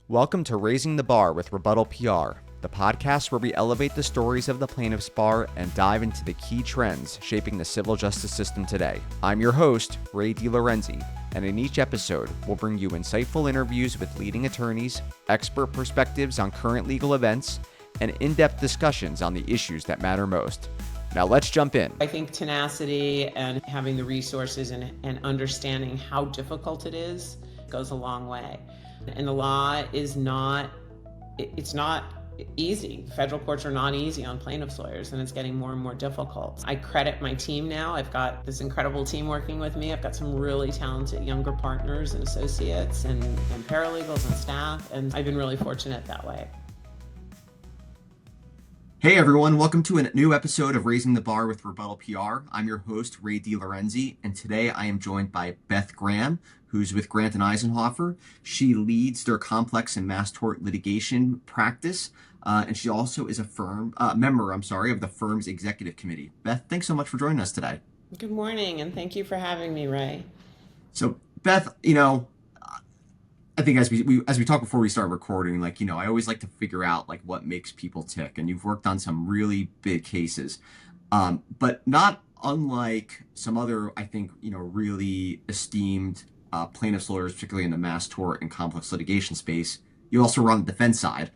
Welcome to Raising the Bar with RebuttalPR, the podcast where we elevate the stories of the plaintiffs' bar and dive into the key trends shaping the civil justice system today. I'm your host, Ray DeLorenzi, and in each episode, we'll bring you insightful interviews with leading attorneys, expert perspectives on current legal events, and in-depth discussions on the issues that matter most. Now let's jump in. I think tenacity and having the resources and understanding how difficult it is goes a long way. And the law is not easy. Federal courts are not easy on plaintiffs' lawyers, and it's getting more and more difficult. I credit my team now. I've got this incredible team working with me. I've got some really talented younger partners and associates and paralegals and staff, and I've been really fortunate that way. Hey everyone, welcome to a new episode of Raising the Bar with RebuttalPR. I'm your host, Ray DeLorenzi, and today I am joined by Beth Graham, who's with Grant Eisenhofer. She leads their complex and mass tort litigation practice, and she also is a member of the firm's executive committee. Beth, thanks so much for joining us today. Good morning, and thank you for having me, Ray. So, Beth, I think as we talked before we start recording, I always like to figure out what makes people tick, and you've worked on some really big cases, but not unlike some other, I think, really esteemed plaintiffs lawyers, particularly in the mass tort and complex litigation space. You also were on the defense side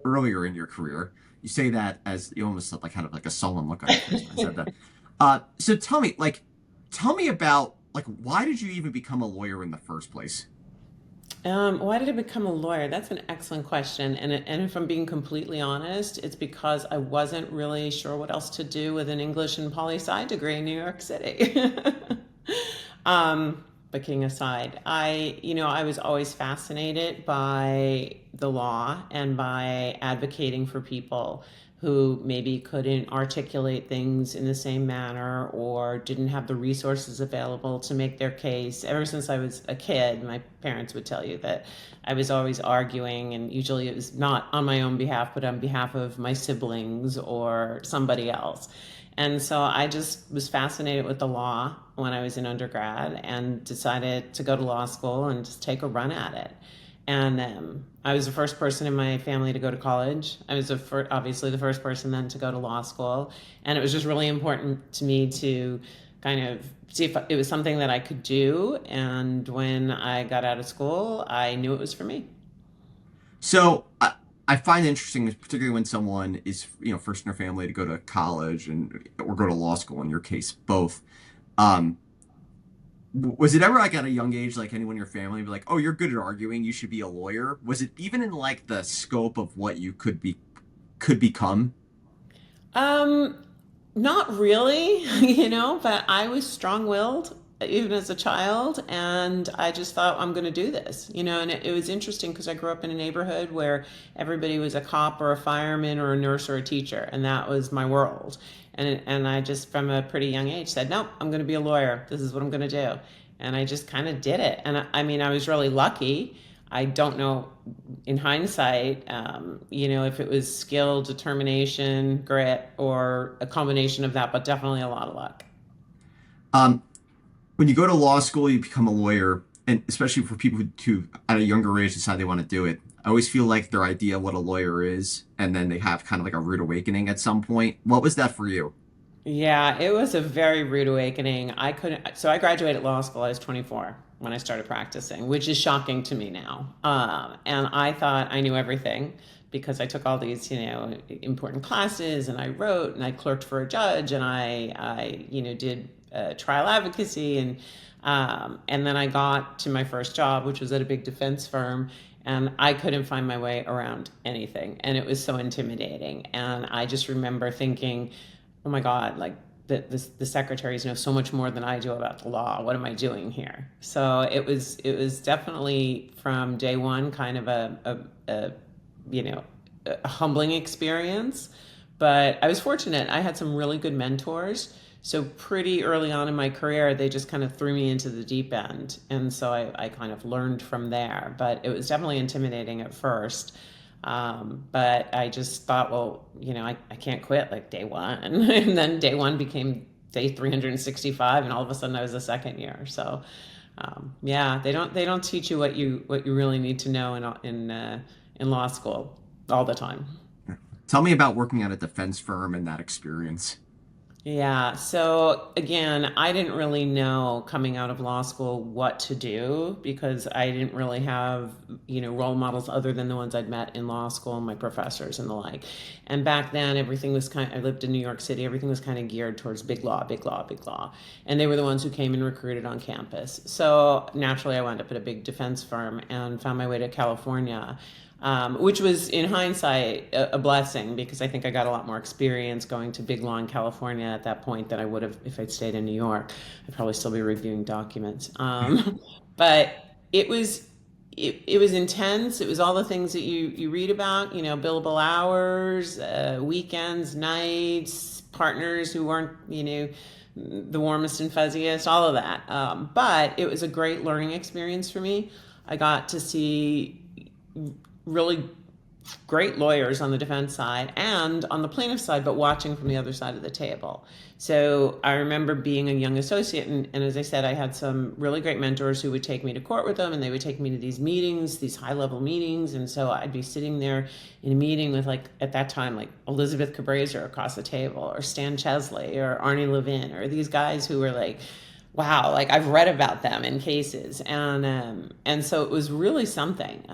earlier in your career. You say that as you almost had kind of a sullen look on your face when I said that. So tell me about why did you even become a lawyer in the first place? Why did I become a lawyer? That's an excellent question. And if I'm being completely honest, it's because I wasn't really sure what else to do with an English and poli-sci degree in New York City. But kidding aside, I was always fascinated by the law and by advocating for people who maybe couldn't articulate things in the same manner or didn't have the resources available to make their case. Ever since I was a kid, my parents would tell you that I was always arguing, and usually it was not on my own behalf, but on behalf of my siblings or somebody else. And so I just was fascinated with the law when I was in undergrad and decided to go to law school and just take a run at it. And I was the first person in my family to go to college. I was obviously the first person then to go to law school. And it was just really important to me to kind of see if it was something that I could do. And when I got out of school, I knew it was for me. So I find it interesting, particularly when someone is, first in their family to go to college or go to law school, in your case, both. Was it ever at a young age, anyone in your family be like, oh, you're good at arguing, you should be a lawyer? Was it even in the scope of what you could become? Not really, but I was strong-willed even as a child, and I just thought, I'm going to do this, and it was interesting because I grew up in a neighborhood where everybody was a cop or a fireman or a nurse or a teacher, and that was my world. And I just, from a pretty young age, said, nope, I'm going to be a lawyer. This is what I'm going to do. And I just kind of did it. And I was really lucky. I don't know in hindsight, if it was skill, determination, grit, or a combination of that, but definitely a lot of luck. When you go to law school, you become a lawyer, and especially for people who at a younger age decide they want to do it, I always feel like their idea of what a lawyer is, and then they have kind of a rude awakening at some point. What was that for you? Yeah, it was a very rude awakening. So I graduated law school, I was 24 when I started practicing, which is shocking to me now. And I thought I knew everything because I took all these, important classes, and I wrote, and I clerked for a judge, and I did trial advocacy, and then I got to my first job, which was at a big defense firm, and I couldn't find my way around anything, and it was so intimidating. And I just remember thinking, oh my God, the secretaries know so much more than I do about the law. What am I doing here? So it was definitely from day one kind of a humbling experience, but I was fortunate. I had some really good mentors. So pretty early on in my career, they just kind of threw me into the deep end. And so I kind of learned from there, but it was definitely intimidating at first. But I just thought, well, I can't quit day one. And then day one became day 365, and all of a sudden I was a second year. So Yeah, they don't teach you what you really need to know in law school all the time. Tell me about working at a defense firm and that experience. Yeah. So again, I didn't really know coming out of law school what to do because I didn't really have, role models other than the ones I'd met in law school and my professors and the like. And back then, everything was I lived in New York City, everything was kind of geared towards big law, big law, big law. And they were the ones who came and recruited on campus. So naturally, I wound up at a big defense firm and found my way to California, which was in hindsight a blessing because I think I got a lot more experience going to big law in California at that point than I would have if I'd stayed in New York. I'd probably still be reviewing documents. But it was intense. It was all the things that you read about, billable hours, weekends, nights, partners who weren't, the warmest and fuzziest, all of that. But it was a great learning experience for me. I got to see really great lawyers on the defense side and on the plaintiff side, but watching from the other side of the table. So I remember being a young associate, and as I said, I had some really great mentors who would take me to court with them, and they would take me to these meetings, these high-level meetings, and so I'd be sitting there in a meeting with, like, at that time, like Elizabeth Cabraser across the table, or Stan Chesley, or Arnie Levin, or these guys who were like, wow, like I've read about them in cases, and so it was really something.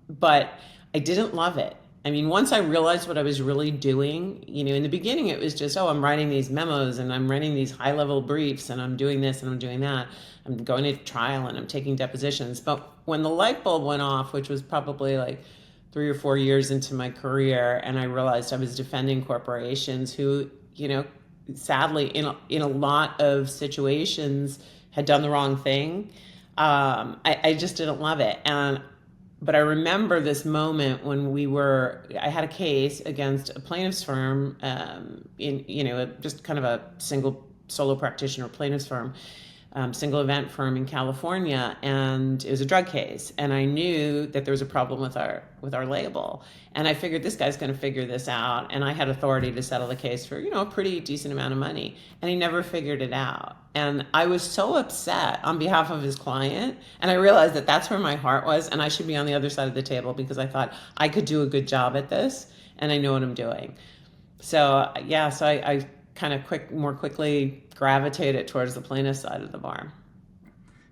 But I didn't love it. I mean, once I realized what I was really doing, in the beginning it was just, oh, I'm writing these memos and I'm writing these high level briefs and I'm doing this and I'm doing that. I'm going to trial and I'm taking depositions. But when the light bulb went off, which was probably like 3 or 4 years into my career, and I realized I was defending corporations who, sadly, in a lot of situations had done the wrong thing. I just didn't love it. But I remember this moment when I had a case against a plaintiff's firm, just kind of a single solo practitioner plaintiff's firm, single event firm in California, and it was a drug case. And I knew that there was a problem with our label, and I figured this guy's going to figure this out. And I had authority to settle the case for a pretty decent amount of money, and he never figured it out. And I was so upset on behalf of his client, and I realized that that's where my heart was, and I should be on the other side of the table because I thought I could do a good job at this, and I know what I'm doing. So yeah, so I kind of more quickly gravitated towards the plaintiff side of the bar.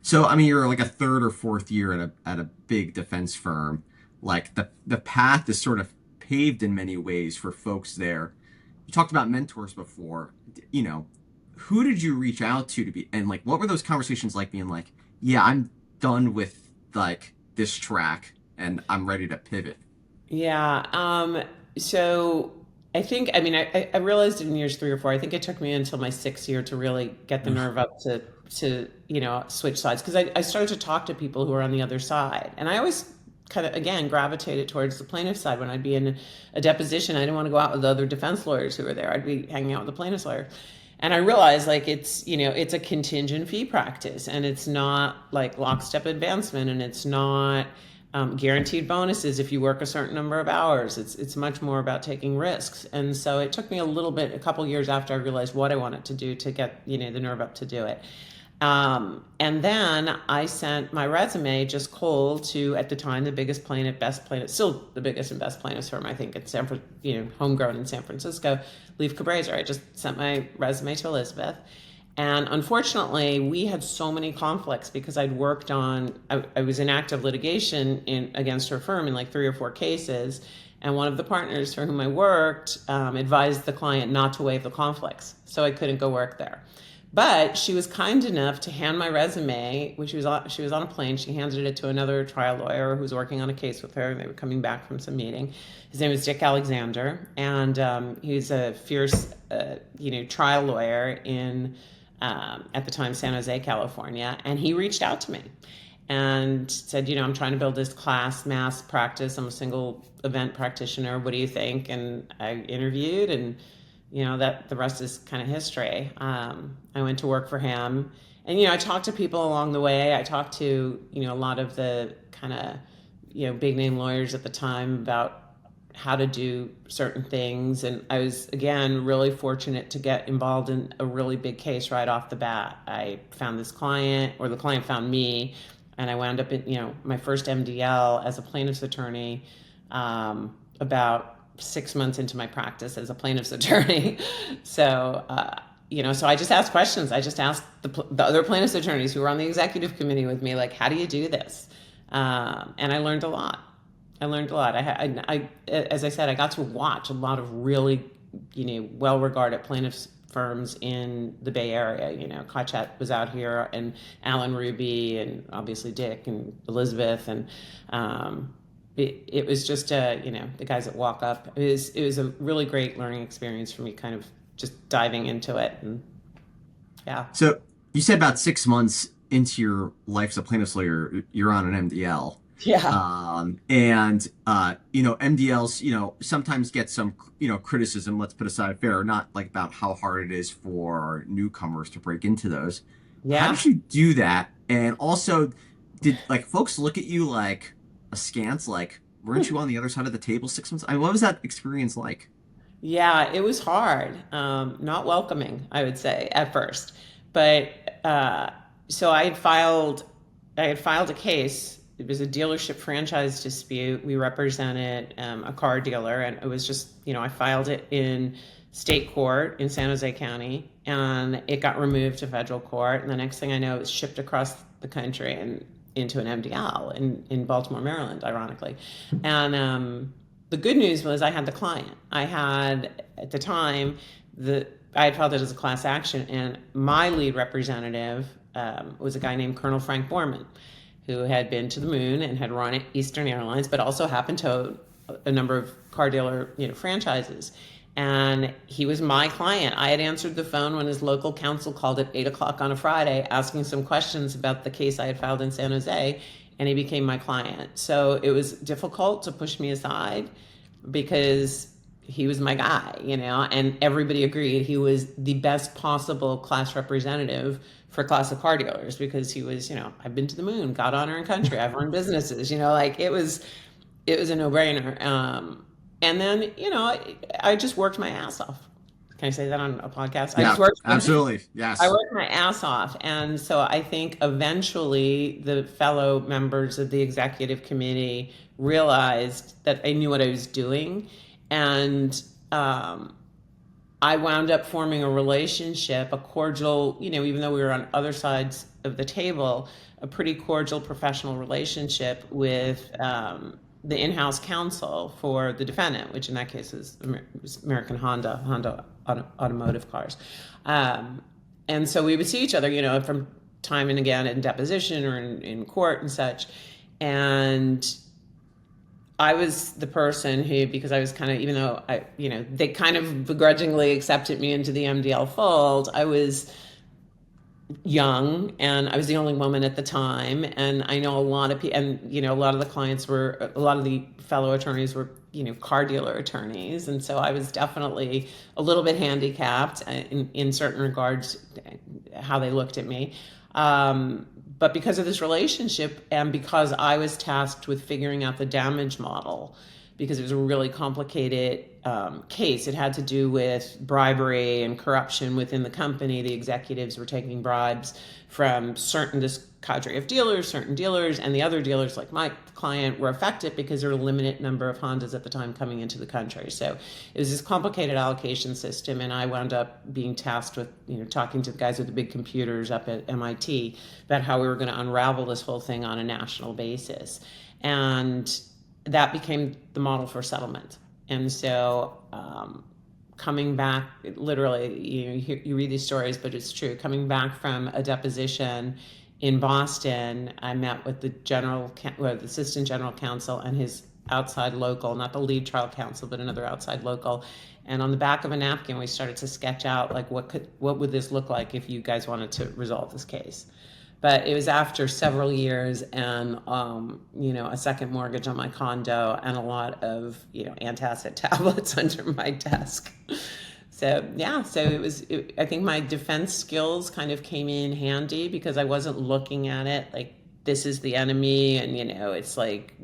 So, I mean, you're like a third or fourth year at a big defense firm. Like the path is sort of paved in many ways for folks there. You talked about mentors before. You know, who did you reach out to be, and like what were those conversations like being like, yeah, I'm done with like this track and I'm ready to pivot. Yeah. So I think, I mean, I realized in years 3 or 4, I think it took me until my 6th year to really get the nerve up to switch sides. Because I started to talk to people who were on the other side. And I always kind of, again, gravitated towards the plaintiff side. When I'd be in a deposition, I didn't want to go out with the other defense lawyers who were there. I'd be hanging out with the plaintiff's lawyer. And I realized like it's a contingent fee practice, and it's not like lockstep advancement, and it's not guaranteed bonuses if you work a certain number of hours. It's much more about taking risks. And so it took me a couple years after I realized what I wanted to do to get the nerve up to do it. And then I sent my resume just cold to, at the time, the biggest plaintiff, best plaintiff, still the biggest and best plaintiffs firm, I think, in homegrown in San Francisco, Leaf Cabraser. I just sent my resume to Elizabeth. And unfortunately, we had so many conflicts because I was in active litigation against her firm in like 3 or 4 cases. And one of the partners for whom I worked advised the client not to waive the conflicts. So I couldn't go work there. But she was kind enough to hand my resume, which she was on a plane. She handed it to another trial lawyer who was working on a case with her, and they were coming back from some meeting. His name was Dick Alexander, and he's a fierce, trial lawyer in, at the time, San Jose, California. And he reached out to me and said, I'm trying to build this class mass practice. I'm a single event practitioner. What do you think? And I interviewed, and that the rest is kind of history. I went to work for him, and I talked to people along the way. I talked to a lot of the kind of big name lawyers at the time about how to do certain things. And I was, again, really fortunate to get involved in a really big case right off the bat. I found this client, or the client found me, and I wound up in, my first MDL as a plaintiff's attorney, about 6 months into my practice as a plaintiff's attorney. So, so I just asked questions. I just asked the other plaintiff's attorneys who were on the executive committee with me, like, how do you do this? And I learned a lot. As I said, I got to watch a lot of really, well-regarded plaintiffs firms in the Bay Area. Kachet was out here, and Alan Ruby, and obviously Dick and Elizabeth, and it was just the guys that walk up. It was a really great learning experience for me, kind of just diving into it, and yeah. So you said about 6 months into your life as a plaintiff's lawyer, you're on an MDL. Yeah. MDLs, sometimes get some, criticism. Let's put aside fair, not like about how hard it is for newcomers to break into those. How Yeah. did you do that? And also, did like folks look at you like askance, like, weren't you on the other side of the table 6 months? I mean, what was that experience like? Yeah, it was hard, not welcoming, I would say, at first. But so I had filed a case. It was a dealership franchise dispute. We represented a car dealer, and it was just, I filed it in state court in San Jose County, and it got removed to federal court. And the next thing I know, it was shipped across the country and into an MDL in Baltimore, Maryland, ironically. And the good news was I had the client. I had, at the time, I had filed it as a class action, and my lead representative was a guy named Colonel Frank Borman, who had been to the moon and had run Eastern Airlines, but also happened to own a number of car dealer franchises. And he was my client. I had answered the phone when his local counsel called at 8 o'clock on a Friday, asking some questions about the case I had filed in San Jose, and he became my client. So it was difficult to push me aside because he was my guy, and everybody agreed he was the best possible class representative for classic car dealers, because he was, I've been to the moon, got honor and country, I've run businesses, like it was a no-brainer. And then, I just worked my ass off. Can I say that on a podcast? I Yeah, just worked. absolutely. I Yes. worked my ass off. And so I think eventually the fellow members of the executive committee realized that I knew what I was doing. And I wound up forming a relationship, a cordial, even though we were on other sides of the table, a pretty cordial professional relationship with the in-house counsel for the defendant, which in that case was American Honda Automotive Cars. And so we would see each other, from time and again in deposition or in court and such. And I was the person who, because I was kind of, even though they kind of begrudgingly accepted me into the MDL fold, I was young and I was the only woman at the time. And I know a lot of people, and, a lot of the clients were, a lot of the fellow attorneys were, car dealer attorneys. And so I was definitely a little bit handicapped in certain regards, how they looked at me. But because of this relationship, and because I was tasked with figuring out the damage model, because it was a really complicated case. It had to do with bribery and corruption within the company. The executives were taking bribes from this cadre of dealers, certain dealers, and the other dealers, like my client, were affected because there were a limited number of Hondas at the time coming into the country. So it was this complicated allocation system, and I wound up being tasked with, talking to the guys with the big computers up at MIT about how we were going to unravel this whole thing on a national basis. And that became the model for settlement. And so coming back, literally, you read these stories, but it's true. Coming back from a deposition in Boston, I met with the assistant general counsel and his outside local, not the lead trial counsel, but another outside local. And on the back of a napkin, we started to sketch out, like, what would this look like if you guys wanted to resolve this case? But it was after several years and, a second mortgage on my condo and a lot of, antacid tablets under my desk. So, yeah, I think my defense skills kind of came in handy because I wasn't looking at it like this is the enemy and, it's like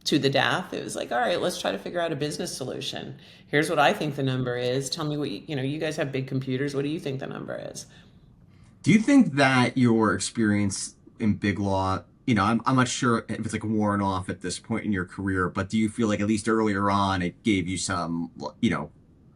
to the death. It was like, all right, let's try to figure out a business solution. Here's what I think the number is. Tell me what you guys have big computers. What do you think the number is? Do you think that your experience in big law, I'm not sure if it's like worn off at this point in your career, but do you feel like at least earlier on it gave you some,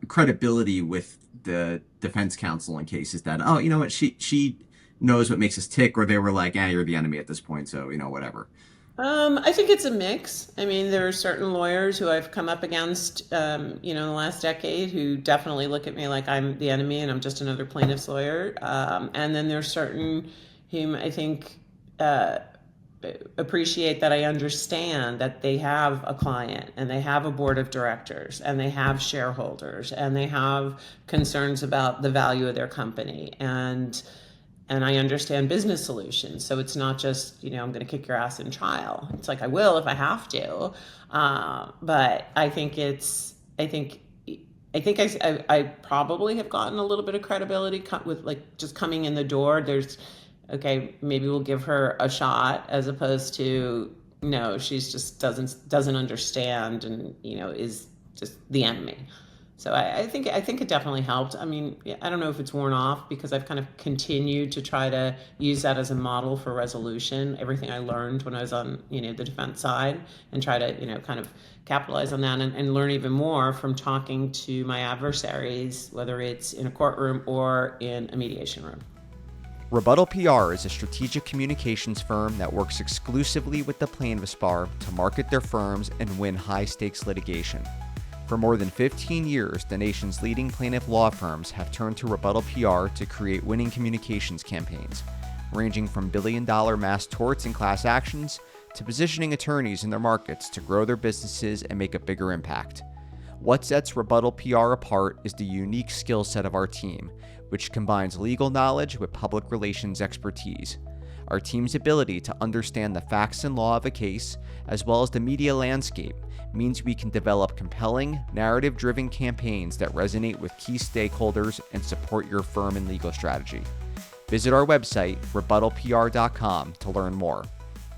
credibility with the defense counsel in cases that, oh, you know what, she knows what makes us tick, or they were like, yeah, you're the enemy at this point, so whatever. I think it's a mix. I mean, there are certain lawyers who I've come up against, in the last decade who definitely look at me like I'm the enemy and I'm just another plaintiff's lawyer. And then there's certain whom I think appreciate that I understand that they have a client and they have a board of directors and they have shareholders and they have concerns about the value of their company. And I understand business solutions. So it's not just, I'm going to kick your ass in trial. It's like I will if I have to. But I think I probably have gotten a little bit of credibility with like just coming in the door. There's, okay, maybe we'll give her a shot as opposed to, no, she's just doesn't understand and, is just the enemy. So I think it definitely helped. I mean, I don't know if it's worn off because I've kind of continued to try to use that as a model for resolution. Everything I learned when I was on the defense side, and try to kind of capitalize on that and learn even more from talking to my adversaries, whether it's in a courtroom or in a mediation room. Rebuttal PR is a strategic communications firm that works exclusively with the plaintiffs bar to market their firms and win high-stakes litigation. For more than 15 years, the nation's leading plaintiff law firms have turned to Rebuttal PR to create winning communications campaigns, ranging from billion-dollar mass torts and class actions to positioning attorneys in their markets to grow their businesses and make a bigger impact. What sets Rebuttal PR apart is the unique skill set of our team, which combines legal knowledge with public relations expertise. Our team's ability to understand the facts and law of a case, as well as the media landscape, means we can develop compelling, narrative-driven campaigns that resonate with key stakeholders and support your firm and legal strategy. Visit our website, RebuttalPR.com, to learn more.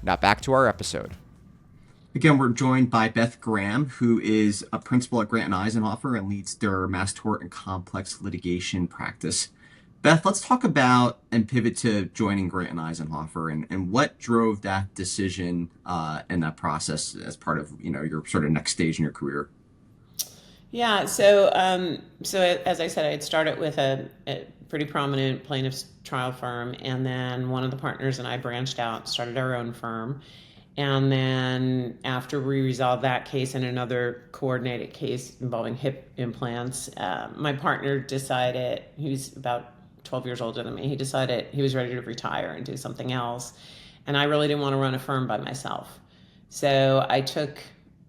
Now back to our episode. Again, we're joined by Beth Graham, who is a principal at Grant Eisenhofer and leads their mass tort and complex litigation practice. Beth, let's talk about and pivot to joining Grant and Eisenhofer and what drove that decision and that process as part of your sort of next stage in your career. Yeah, so as I said, I had started with a pretty prominent plaintiff's trial firm, and then one of the partners and I branched out, started our own firm. And then after we resolved that case and another coordinated case involving hip implants, my partner decided, who's about 12 years older than me, he decided he was ready to retire and do something else. And I really didn't want to run a firm by myself. So I took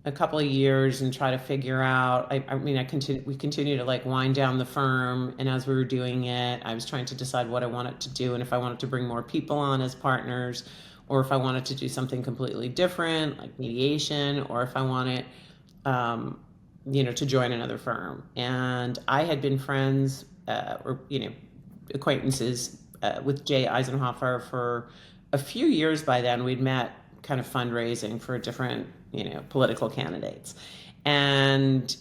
a couple of years and try to figure out, we continued to like wind down the firm. And as we were doing it, I was trying to decide what I wanted to do and if I wanted to bring more people on as partners, or if I wanted to do something completely different, like mediation, or if I wanted, to join another firm. And I had been friends, acquaintances with Jay Eisenhofer for a few years by then. We'd met kind of fundraising for different, political candidates. And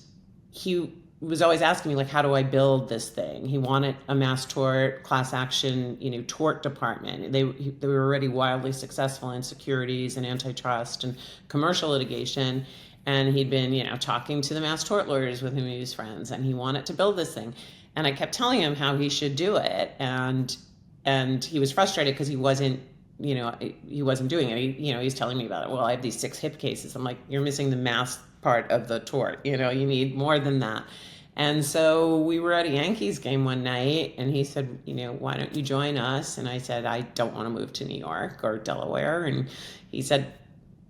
he was always asking me, like, how do I build this thing? He wanted a mass tort, class action, tort department. They were already wildly successful in securities and antitrust and commercial litigation. And he'd been, talking to the mass tort lawyers with whom he was friends, and he wanted to build this thing. And I kept telling him how he should do it. And he was frustrated because he wasn't doing it. He's telling me about it. Well, I have these 6 hip cases. I'm like, you're missing the mass part of the tort. You need more than that. And so we were at a Yankees game one night, and he said, why don't you join us? And I said, I don't want to move to New York or Delaware. And he said,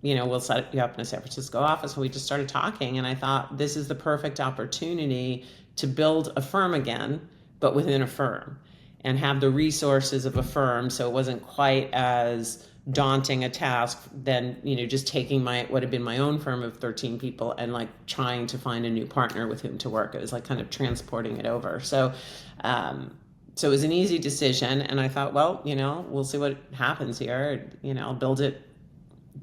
we'll set you up in a San Francisco office. And we just started talking, and I thought, this is the perfect opportunity to build a firm again, but within a firm, and have the resources of a firm. So it wasn't quite as daunting a task than just taking what had been my own firm of 13 people and like trying to find a new partner with whom to work. It was like kind of transporting it over. So it was an easy decision, and I thought, well, we'll see what happens here. I'll build it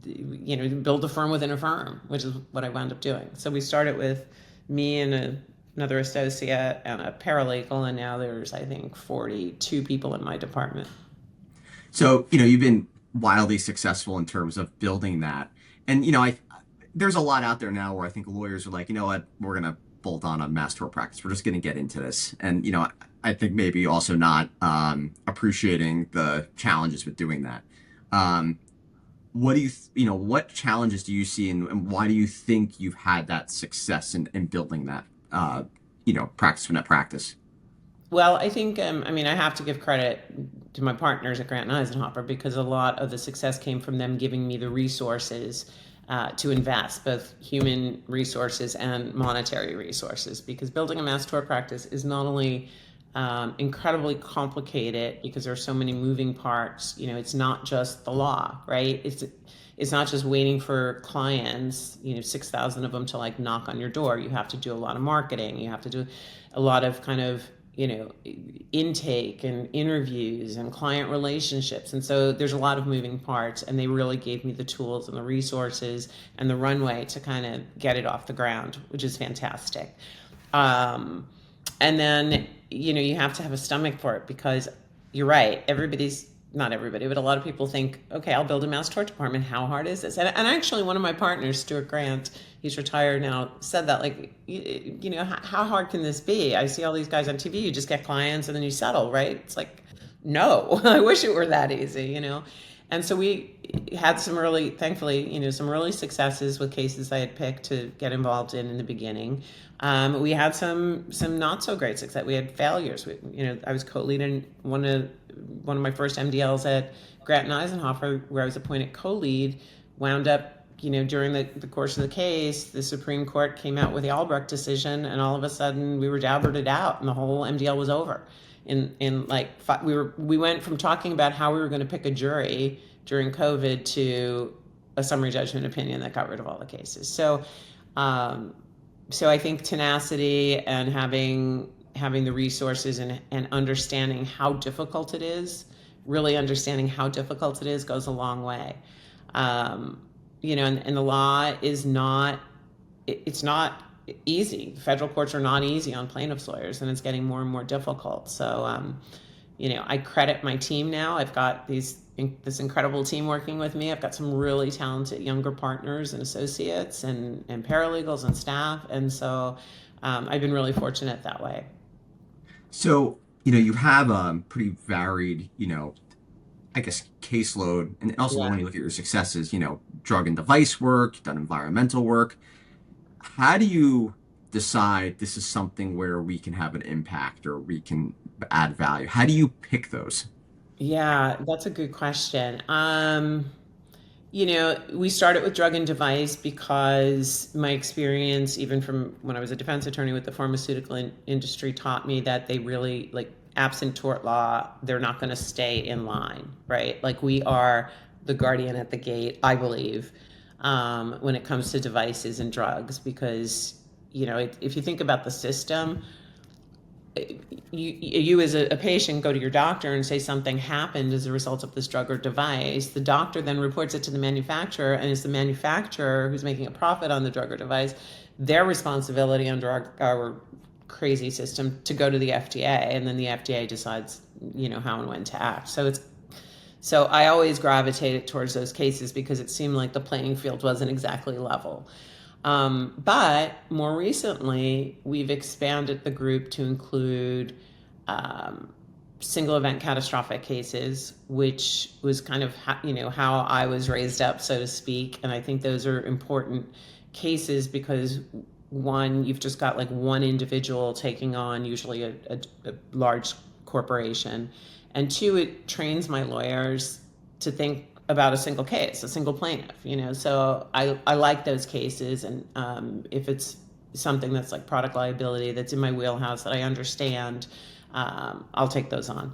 build a firm within a firm, which is what I wound up doing. So we started with me and another associate and a paralegal, and now there's, I think, 42 people in my department. So, you've been wildly successful in terms of building that. And, there's a lot out there now where I think lawyers are like, you know what, we're going to bolt on a mass tort practice. We're just going to get into this. And, I think maybe also not appreciating the challenges with doing that. What do what challenges do you see, and why do you think you've had that success in building that, practice from that practice? Well, I think, I have to give credit to my partners at Grant Eisenhofer, because a lot of the success came from them giving me the resources to invest, both human resources and monetary resources, because building a mass tort practice is not only incredibly complicated because there are so many moving parts. It's not just the law, right? It's not just waiting for clients, 6,000 of them to like knock on your door. You have to do a lot of marketing. You have to do a lot of kind of, intake and interviews and client relationships. And so there's a lot of moving parts, and they really gave me the tools and the resources and the runway to kind of get it off the ground, which is fantastic. And then, you have to have a stomach for it, because you're right. Not everybody, but a lot of people think, okay, I'll build a mass tort department. How hard is this? And actually, one of my partners, Stuart Grant, he's retired now, said that, like, how hard can this be? I see all these guys on TV, you just get clients and then you settle, right? It's like, no, I wish it were that easy, And so we had thankfully, some early successes with cases I had picked to get involved in the beginning. We had some not so great success. We had failures. I was co-leading one of my first MDLs at Grant Eisenhofer, where I was appointed co-lead. Wound up, during the course of the case, the Supreme Court came out with the Albrecht decision, and all of a sudden we were dabbered out, and the whole MDL was over. We went from talking about how we were going to pick a jury during COVID to a summary judgment opinion that got rid of all the cases. So I think tenacity and having the resources and understanding how difficult it is, really understanding how difficult it is, goes a long way. And the law is not, it's not easy. Federal courts are not easy on plaintiffs' lawyers, and it's getting more and more difficult. So, I credit my team now. I've got this incredible team working with me. I've got some really talented younger partners and associates and paralegals and staff. And so I've been really fortunate that way. So, you have a pretty varied, I guess, caseload. And also, when you look at your successes, drug and device work, you've done environmental work. How do you decide this is something where we can have an impact or we can add value? How do you pick those? Yeah, that's a good question. We started with drug and device because my experience, even from when I was a defense attorney with the pharmaceutical industry, taught me that they really, like, absent tort law, they're not going to stay in line, right? Like, we are the guardian at the gate, I believe, when it comes to devices and drugs, because, if you think about the system, you as a patient go to your doctor and say something happened as a result of this drug or device. The doctor then reports it to the manufacturer, and it's the manufacturer who's making a profit on the drug or device, their responsibility under our crazy system to go to the FDA, and then the FDA decides, how and when to act. So I always gravitated towards those cases because it seemed like the playing field wasn't exactly level. But more recently, we've expanded the group to include single event catastrophic cases, which was kind of how I was raised up, so to speak. And I think those are important cases because, one, you've just got like one individual taking on usually a large corporation, and two, it trains my lawyers to think about a single case, a single plaintiff, so I like those cases. And if it's something that's like product liability that's in my wheelhouse that I understand, I'll take those on.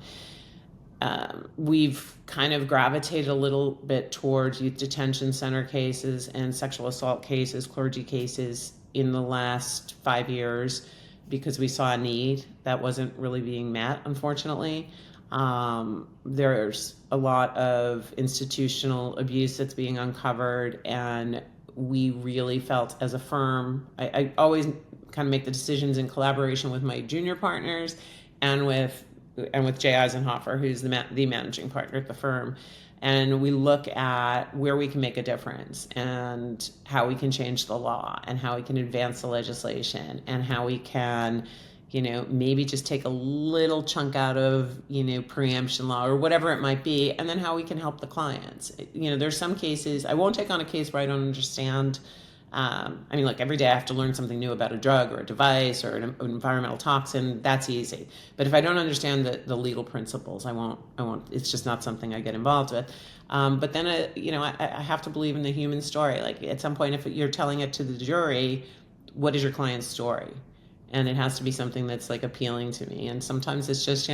We've kind of gravitated a little bit towards youth detention center cases and sexual assault cases, clergy cases in the last 5 years because we saw a need that wasn't really being met, unfortunately. There's a lot of institutional abuse that's being uncovered, and we really felt as a firm, I always kind of make the decisions in collaboration with my junior partners and with Jay Eisenhofer, who's the managing partner at the firm. And we look at where we can make a difference and how we can change the law and how we can advance the legislation and how we can, maybe just take a little chunk out of, preemption law or whatever it might be, and then how we can help the clients. There's some cases, I won't take on a case where I don't understand. Look, every day I have to learn something new about a drug or a device or an environmental toxin. That's easy. But if I don't understand the legal principles, I won't, it's just not something I get involved with. But then, I have to believe in the human story. Like at some point, if you're telling it to the jury, what is your client's story? And it has to be something that's like appealing to me. And sometimes it's just,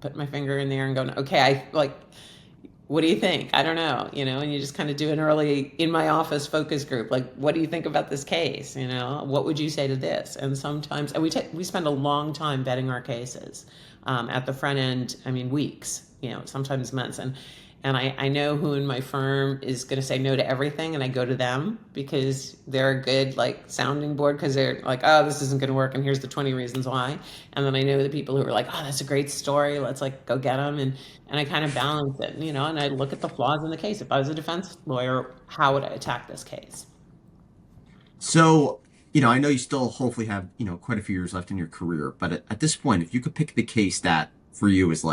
put my finger in there and go, okay, what do you think? I don't know, and you just kind of do an early in my office focus group. Like, what do you think about this case? What would you say to this? And sometimes, and we spend a long time vetting our cases at the front end. Weeks, sometimes months. And I know who in my firm is going to say no to everything, and I go to them because they're a good sounding board, because they're like, oh, this isn't going to work, and here's the 20 reasons why. And then I know the people who are like, oh, that's a great story, let's go get them, and I kind of balance it, and I look at the flaws in the case. If I was a defense lawyer, how would I attack this case? So, I know you still hopefully have, quite a few years left in your career, but at this point, if you could pick the case that for you is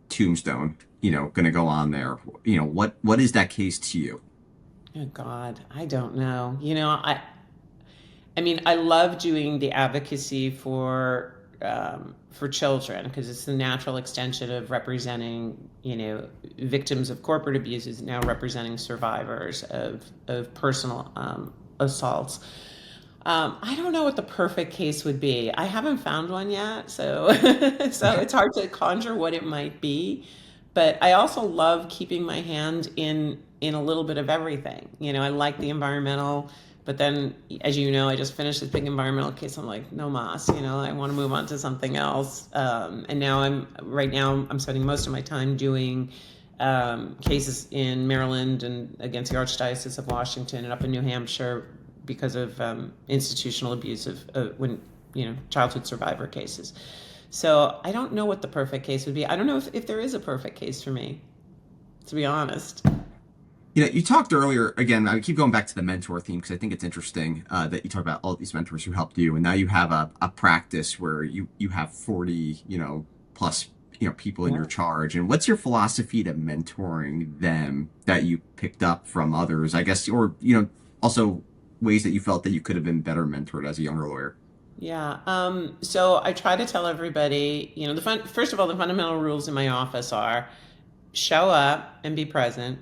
tombstone, going to go on there, what is that case to you? Oh God, I don't know. I love doing the advocacy for children, because it's the natural extension of representing, victims of corporate abuses, now representing survivors of personal assaults. I don't know what the perfect case would be. I haven't found one yet, so so it's hard to conjure what it might be. But I also love keeping my hand in a little bit of everything. I like the environmental, but then, as I just finished this big environmental case. I'm like, no mas, I want to move on to something else. And right now I'm spending most of my time doing cases in Maryland and against the Archdiocese of Washington and up in New Hampshire because of institutional abuse of when childhood survivor cases. So I don't know what the perfect case would be. I don't know if there is a perfect case for me, to be honest. You talked earlier, again, I keep going back to the mentor theme because I think it's interesting that you talk about all these mentors who helped you, and now you have a practice where you have 40, plus, people in your charge. And what's your philosophy to mentoring them that you picked up from others, I guess, or, also ways that you felt that you could have been better mentored as a younger lawyer? Yeah. So I try to tell everybody, first of all, the fundamental rules in my office are show up and be present,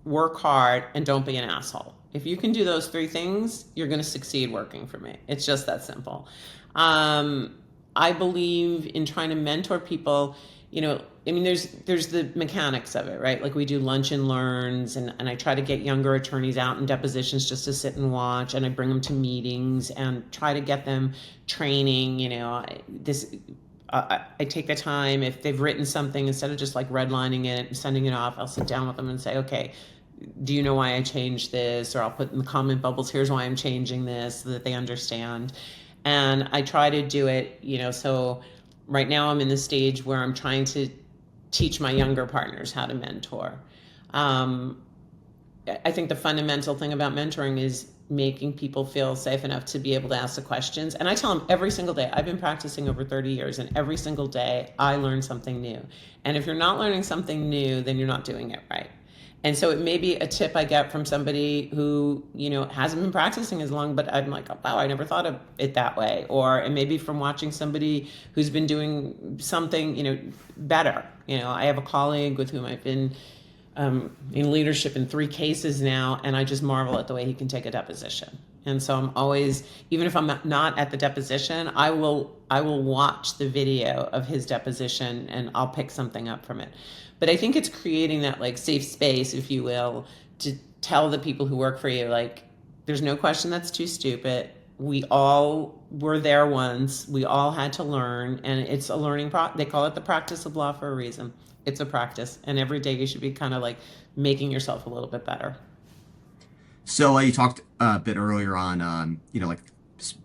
work hard, and don't be an asshole. If you can do those three things, you're going to succeed working for me. It's just that simple. I believe in trying to mentor people. There's the mechanics of it, right? Like we do lunch and learns, and I try to get younger attorneys out in depositions just to sit and watch, and I bring them to meetings and try to get them training. I take the time, if they've written something, instead of just redlining it and sending it off, I'll sit down with them and say, okay, do you know why I changed this? Or I'll put in the comment bubbles, here's why I'm changing this, so that they understand. And I try to do it, so right now I'm in the stage where I'm trying to teach my younger partners how to mentor. I think the fundamental thing about mentoring is making people feel safe enough to be able to ask the questions. And I tell them every single day, I've been practicing over 30 years, and every single day I learn something new. And if you're not learning something new, then you're not doing it right. And so it may be a tip I get from somebody who, hasn't been practicing as long, but I'm like, oh, wow, I never thought of it that way. Or it may be from watching somebody who's been doing something, better. I have a colleague with whom I've been in leadership in 3 cases now, and I just marvel at the way he can take a deposition. And so I'm always, even if I'm not at the deposition, I will watch the video of his deposition and I'll pick something up from it. But I think it's creating that safe space, if you will, to tell the people who work for you, there's no question that's too stupid. we all were there once. We all had to learn, and it's a learning they call it the practice of law for a reason. It's a practice, and every day you should be kind of like making yourself a little bit better. So you talked a bit earlier on, like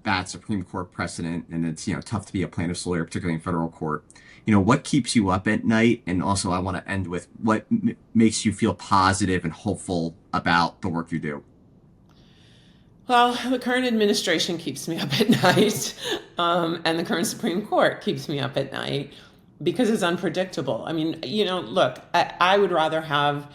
bad Supreme Court precedent, and it's, tough to be a plaintiff's lawyer, particularly in federal court. What keeps you up at night? And also, I want to end with what makes you feel positive and hopeful about the work you do. Well, the current administration keeps me up at night, and the current Supreme Court keeps me up at night because it's unpredictable. I mean, look, I would rather have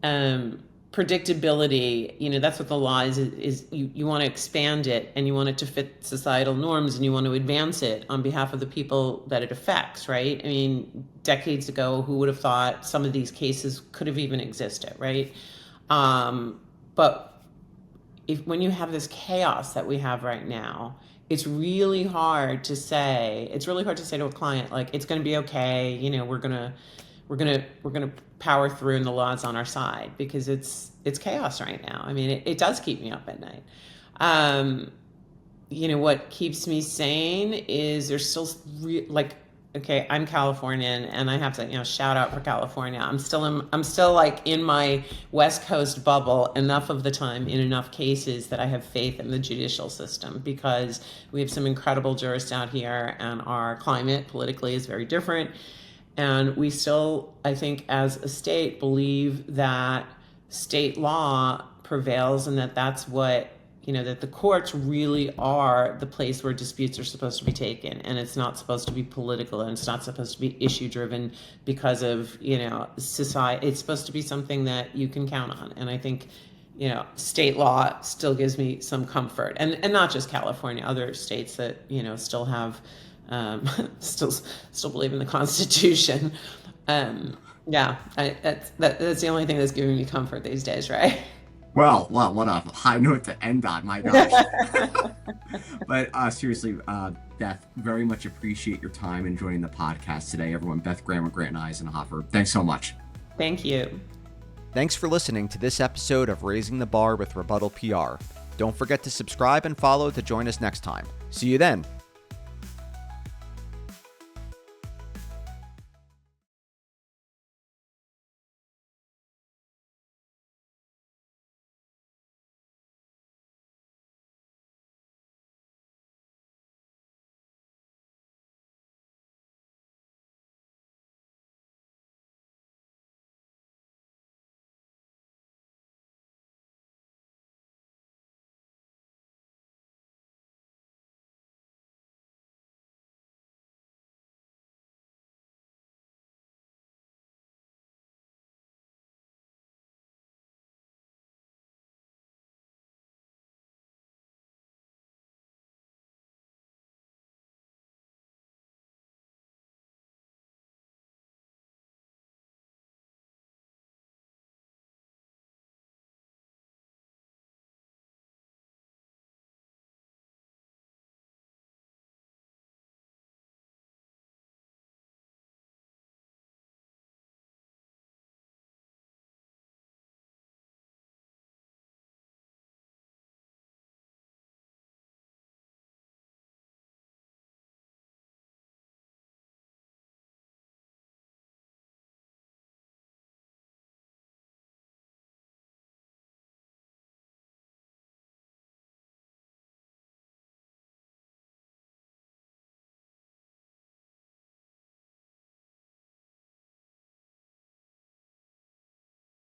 predictability. That's what the law is you want to expand it, and you want it to fit societal norms, and you want to advance it on behalf of the people that it affects, right? I mean, decades ago, who would have thought some of these cases could have even existed, right? But when you have this chaos that we have right now, it's really hard to say to a client, like, it's going to be okay. We're going to power through, and the law's on our side, because it's chaos right now. I mean, it does keep me up at night. What keeps me sane is there's still okay, I'm Californian, and I have to, shout out for California. I'm still like in my West Coast bubble enough of the time in enough cases that I have faith in the judicial system, because we have some incredible jurists out here, and our climate politically is very different. And we still, I think, as a state, believe that state law prevails, and that's what, that the courts really are the place where disputes are supposed to be taken. And it's not supposed to be political, and it's not supposed to be issue driven because of, society. It's supposed to be something that you can count on. And I think, state law still gives me some comfort. And not just California, other states that, still have, still believe in the Constitution. That's the only thing that's giving me comfort these days, right? Well, what a high note to end on, my gosh. But seriously, Beth, very much appreciate your time and joining the podcast today, everyone. Beth Graham and Grant Eisenhofer, thanks so much. Thank you. Thanks for listening to this episode of Raising the Bar with Rebuttal PR. Don't forget to subscribe and follow to join us next time. See you then.